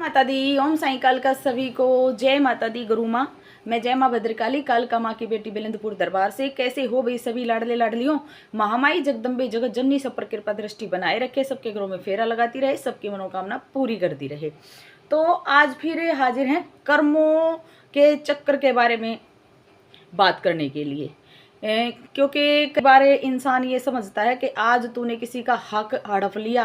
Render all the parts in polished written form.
माता दी। ओम साई काल का सभी को जय माता दी। गुरु माँ, मैं जय माँ भद्रकाली कालका माँ की बेटी बिलंदपुर दरबार से। कैसे हो भाई सभी लाडले लाडलियों। महामाई जगदम्बे जगत जननी सब पर कृपा दृष्टि बनाए रखे, सबके घरों में फेरा लगाती रहे, सबकी मनोकामना पूरी करती रहे। तो आज फिर हाजिर हैं कर्मों के चक्कर के बारे में बात करने के लिए। क्योंकि कई बार इंसान ये समझता है कि आज तूने किसी का हक हड़प लिया,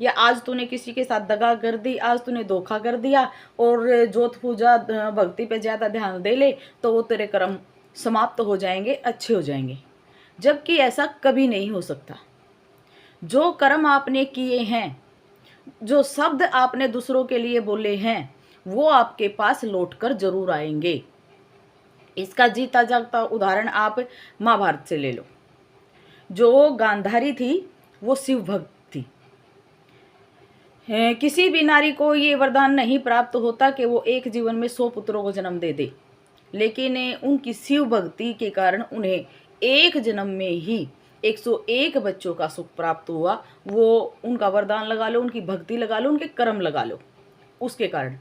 या आज तूने किसी के साथ दगा कर दी, आज तूने धोखा कर दिया और जोत पूजा भक्ति पे ज़्यादा ध्यान दे ले तो वो तेरे कर्म समाप्त हो जाएंगे, अच्छे हो जाएंगे। जबकि ऐसा कभी नहीं हो सकता। जो कर्म आपने किए हैं, जो शब्द आपने दूसरों के लिए बोले हैं, वो आपके पास लौट कर जरूर आएंगे। इसका जीता जागता उदाहरण आप महाभारत से ले लो। जो गांधारी थी वो शिव भक्त थी। किसी भी नारी को ये वरदान नहीं प्राप्त होता कि वो एक जीवन में 100 पुत्रों को जन्म दे दे, लेकिन उनकी शिव भक्ति के कारण उन्हें एक जन्म में ही 101 बच्चों का सुख प्राप्त हुआ। वो उनका वरदान लगा लो, उनकी भक्ति लगा लो, उनके कर्म लगा लो, उसके कारण।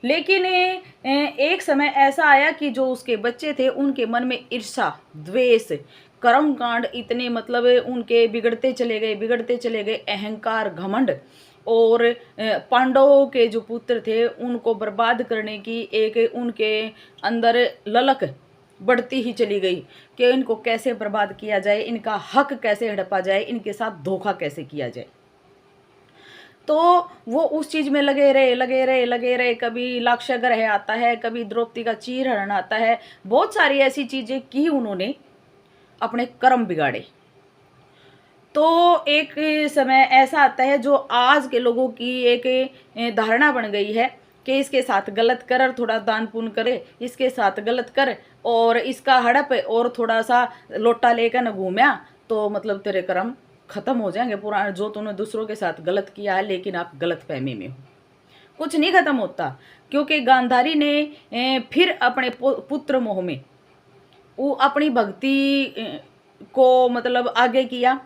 लेकिन एक समय ऐसा आया कि जो उसके बच्चे थे उनके मन में ईर्ष्या, द्वेष, कर्मकांड इतने मतलब उनके बिगड़ते चले गए, अहंकार, घमंड, और पांडवों के जो पुत्र थे उनको बर्बाद करने की एक उनके अंदर ललक बढ़ती ही चली गई कि इनको कैसे बर्बाद किया जाए, इनका हक कैसे हड़पा जाए, इनके साथ धोखा कैसे किया जाए। तो वो उस चीज में लगे रहे। कभी लाक्षागृह आता है, कभी द्रौपदी का चीरहरण आता है, बहुत सारी ऐसी चीजें की उन्होंने, अपने कर्म बिगाड़े। तो एक समय ऐसा आता है जो आज के लोगों की एक धारणा बन गई है कि इसके साथ गलत कर और थोड़ा दान पुण्य करे, इसके साथ गलत कर और इसका हड़प और थोड़ा सा लोटा लेकर न घूमया तो मतलब तेरे कर्म खत्म हो जाएंगे। पुराना जो तूने दूसरों के साथ गलत किया है, लेकिन आप गलत फहमी में हो, कुछ नहीं खत्म होता। क्योंकि गांधारी ने फिर अपने पुत्र मोह में वो अपनी भक्ति को मतलब आगे किया,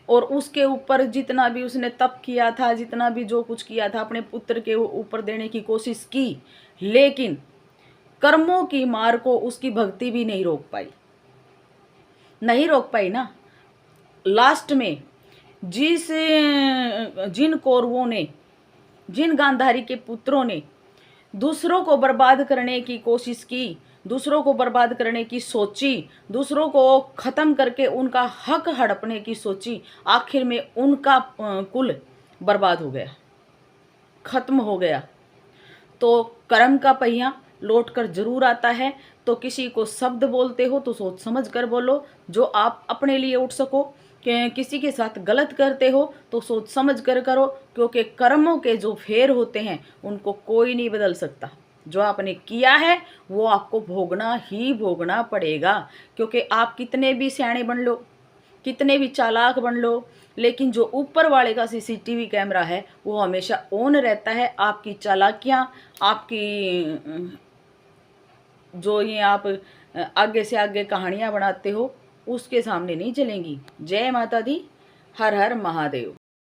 और उसके ऊपर जितना भी उसने तप किया था, जितना भी जो कुछ किया था अपने पुत्र के ऊपर देने की कोशिश की, लेकिन कर्मों की मार को उसकी भक्ति भी नहीं रोक पाई ना। लास्ट में जिन कौरवों ने, जिन गांधारी के पुत्रों ने दूसरों को बर्बाद करने की कोशिश की, दूसरों को बर्बाद करने की सोची, दूसरों को खत्म करके उनका हक हड़पने की सोची, आखिर में उनका कुल बर्बाद हो गया, खत्म हो गया। तो कर्म का पहिया लौट कर जरूर आता है। तो किसी को शब्द बोलते हो तो सोच समझ कर बोलो, जो आप अपने लिए उठ सको। किसी के साथ गलत करते हो तो सोच समझ कर करो, क्योंकि कर्मों के जो फेर होते हैं उनको कोई नहीं बदल सकता। जो आपने किया है वो आपको भोगना ही भोगना पड़ेगा। क्योंकि आप कितने भी सियाणे बन लो, कितने भी चालाक बन लो, लेकिन जो ऊपर वाले का सीसीटीवी कैमरा है वो हमेशा ऑन रहता है। आपकी चालाकियाँ, आपकी जो ये आप आगे से आगे कहानियाँ बनाते हो उसके सामने नहीं चलेंगी। जय माता दी। हर हर महादेव।